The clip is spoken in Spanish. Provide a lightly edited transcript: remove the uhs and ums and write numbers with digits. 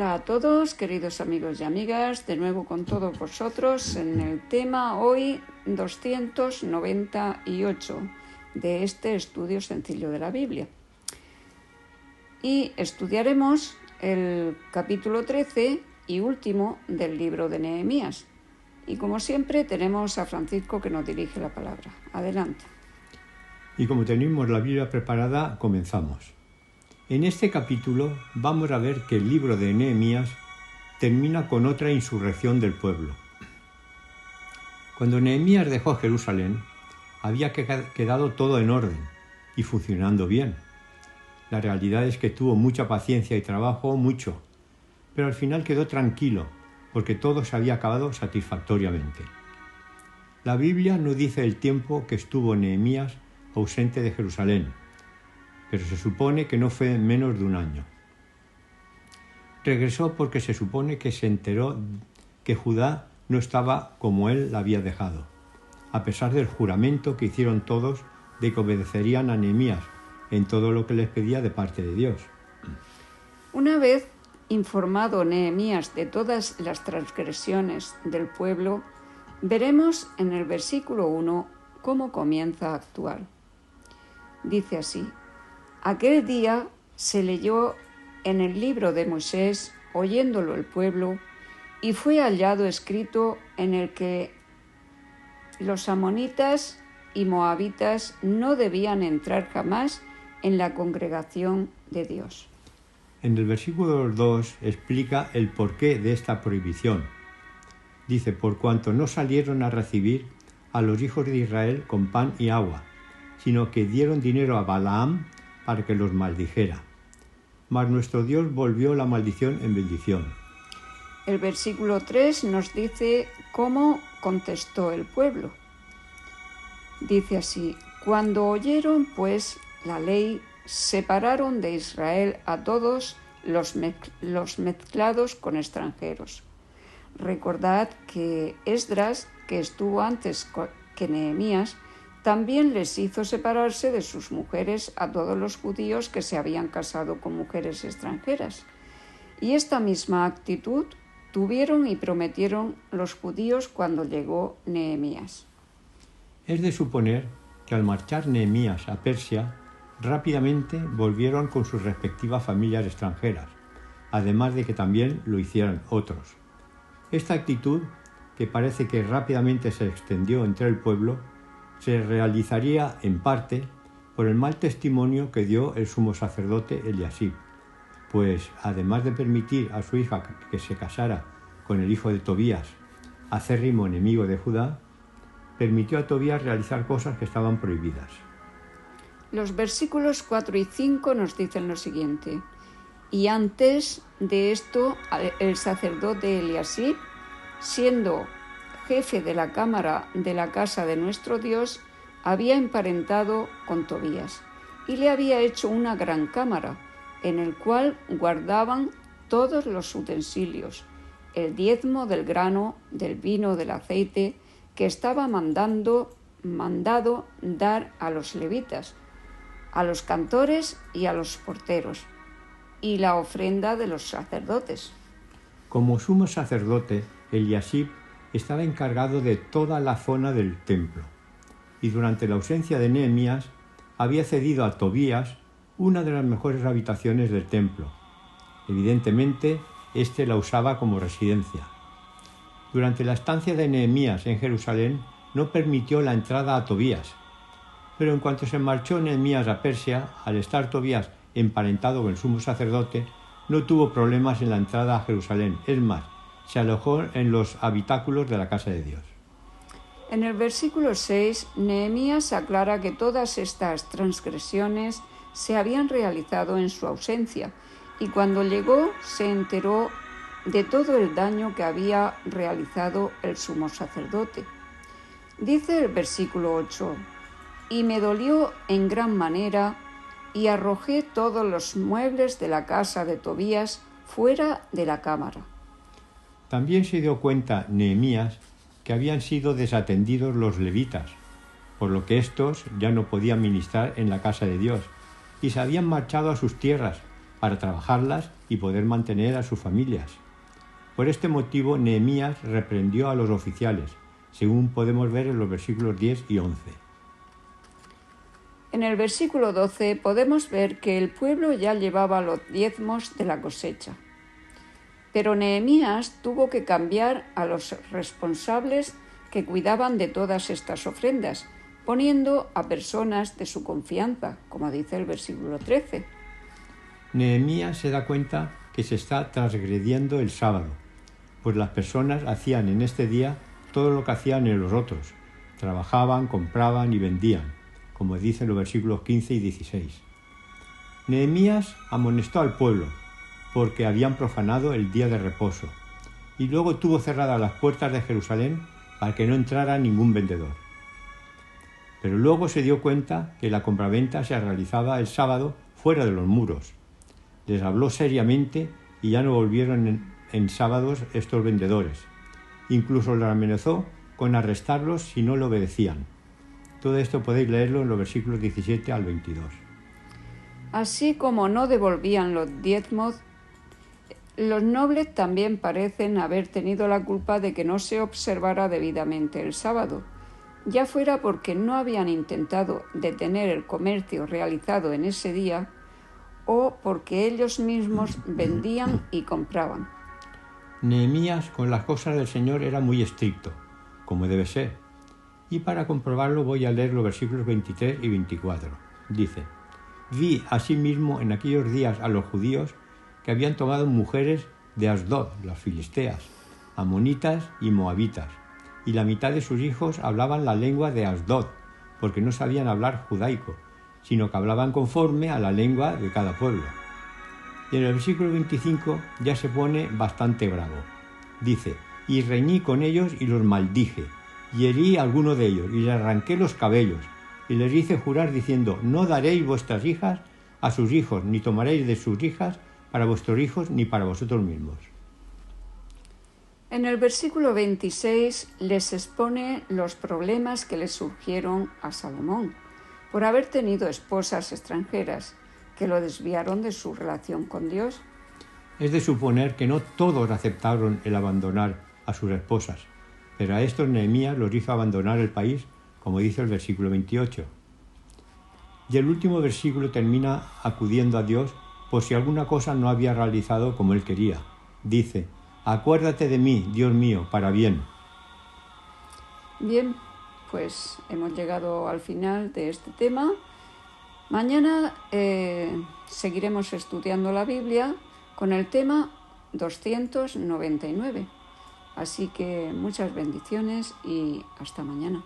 Hola a todos, queridos amigos y amigas, de nuevo con todos vosotros en el tema hoy 298 de este estudio sencillo de la Biblia. Y estudiaremos el capítulo 13 y último del libro de Nehemías. Y como siempre tenemos a Francisco que nos dirige la palabra. Adelante. Y como tenemos la Biblia preparada, comenzamos. En este capítulo vamos a ver que el libro de Nehemías termina con otra insurrección del pueblo. Cuando Nehemías dejó Jerusalén, había quedado todo en orden y funcionando bien. La realidad es que tuvo mucha paciencia y trabajó mucho, pero al final quedó tranquilo porque todo se había acabado satisfactoriamente. La Biblia no dice el tiempo que estuvo Nehemías ausente de Jerusalén, pero se supone que no fue menos de un año. Regresó porque se supone que se enteró que Judá no estaba como él la había dejado, a pesar del juramento que hicieron todos de que obedecerían a Nehemías en todo lo que les pedía de parte de Dios. Una vez informado Nehemías de todas las transgresiones del pueblo, veremos en el versículo 1 cómo comienza a actuar. Dice así: Aquel día se leyó en el libro de Moisés, oyéndolo el pueblo, y fue hallado escrito en el que los amonitas y moabitas no debían entrar jamás en la congregación de Dios. En el versículo 2 explica el porqué de esta prohibición. Dice: por cuanto no salieron a recibir a los hijos de Israel con pan y agua, sino que dieron dinero a Balaam para que los maldijera. Mas nuestro Dios volvió la maldición en bendición. El versículo 3 nos dice cómo contestó el pueblo. Dice así: cuando oyeron pues la ley, separaron de Israel a todos los mezclados con extranjeros. Recordad que Esdras, que estuvo antes que Nehemías, también les hizo separarse de sus mujeres a todos los judíos que se habían casado con mujeres extranjeras. Y esta misma actitud tuvieron y prometieron los judíos cuando llegó Nehemías. Es de suponer que al marchar Nehemías a Persia, rápidamente volvieron con sus respectivas familias extranjeras, además de que también lo hicieran otros. Esta actitud, que parece que rápidamente se extendió entre el pueblo, se realizaría en parte por el mal testimonio que dio el sumo sacerdote Eliasib, pues además de permitir a su hija que se casara con el hijo de Tobías, acérrimo enemigo de Judá, permitió a Tobías realizar cosas que estaban prohibidas. Los versículos 4 y 5 nos dicen lo siguiente: y antes de esto el sacerdote Eliasib, siendo jefe de la cámara de la casa de nuestro Dios, había emparentado con Tobías y le había hecho una gran cámara, en el cual guardaban todos los utensilios, el diezmo del grano, del vino, del aceite, que estaba mandado dar a los levitas, a los cantores y a los porteros, y la ofrenda de los sacerdotes. Como sumo sacerdote, Eliasib estaba encargado de toda la zona del templo, y durante la ausencia de Nehemías había cedido a Tobías una de las mejores habitaciones del templo. Evidentemente, éste la usaba como residencia. Durante la estancia de Nehemías en Jerusalén no permitió la entrada a Tobías, pero en cuanto se marchó Nehemías a Persia, al estar Tobías emparentado con el sumo sacerdote, no tuvo problemas en la entrada a Jerusalén. Es más, se alojó en los habitáculos de la casa de Dios. En el versículo 6, Nehemías aclara que todas estas transgresiones se habían realizado en su ausencia, y cuando llegó se enteró de todo el daño que había realizado el sumo sacerdote. Dice el versículo 8: y me dolió en gran manera, y arrojé todos los muebles de la casa de Tobías fuera de la cámara. También se dio cuenta Nehemías que habían sido desatendidos los levitas, por lo que éstos ya no podían ministrar en la casa de Dios, y se habían marchado a sus tierras, para trabajarlas y poder mantener a sus familias. Por este motivo, Nehemías reprendió a los oficiales, según podemos ver en los versículos 10 y 11. En el versículo 12 podemos ver que el pueblo ya llevaba los diezmos de la cosecha. Pero Nehemías tuvo que cambiar a los responsables que cuidaban de todas estas ofrendas, poniendo a personas de su confianza, como dice el versículo 13. Nehemías se da cuenta que se está transgrediendo el sábado, pues las personas hacían en este día todo lo que hacían en los otros. Trabajaban, compraban y vendían, como dicen los versículos 15 y 16. Nehemías amonestó al pueblo, porque habían profanado el día de reposo, y luego tuvo cerradas las puertas de Jerusalén para que no entrara ningún vendedor. Pero luego se dio cuenta que la compraventa se realizaba el sábado fuera de los muros. Les habló seriamente y ya no volvieron en sábados estos vendedores. Incluso les amenazó con arrestarlos si no le obedecían. Todo esto podéis leerlo en los versículos 17 al 22. Así como no devolvían los diezmos, los nobles también parecen haber tenido la culpa de que no se observara debidamente el sábado, ya fuera porque no habían intentado detener el comercio realizado en ese día o porque ellos mismos vendían y compraban. Nehemías con las cosas del Señor era muy estricto, como debe ser. Y para comprobarlo voy a leer los versículos 23 y 24. Dice: Vi asimismo en aquellos días a los judíos que habían tomado mujeres de Asdod, las filisteas, amonitas y moabitas, y la mitad de sus hijos hablaban la lengua de Asdod, porque no sabían hablar judaico, sino que hablaban conforme a la lengua de cada pueblo. Y en el versículo 25 ya se pone bastante bravo. Dice: Y reñí con ellos y los maldije, y herí a alguno de ellos, y les arranqué los cabellos, y les hice jurar diciendo: No daréis vuestras hijas a sus hijos, ni tomaréis de sus hijas para vuestros hijos, ni para vosotros mismos. En el versículo 26 les expone los problemas que le surgieron a Salomón por haber tenido esposas extranjeras que lo desviaron de su relación con Dios. Es de suponer que no todos aceptaron el abandonar a sus esposas, pero a estos Nehemías los hizo abandonar el país, como dice el versículo 28. Y el último versículo termina acudiendo a Dios por si alguna cosa no había realizado como él quería. Dice: Acuérdate de mí, Dios mío, para bien. Bien, pues hemos llegado al final de este tema. Mañana seguiremos estudiando la Biblia con el tema 299. Así que muchas bendiciones y hasta mañana.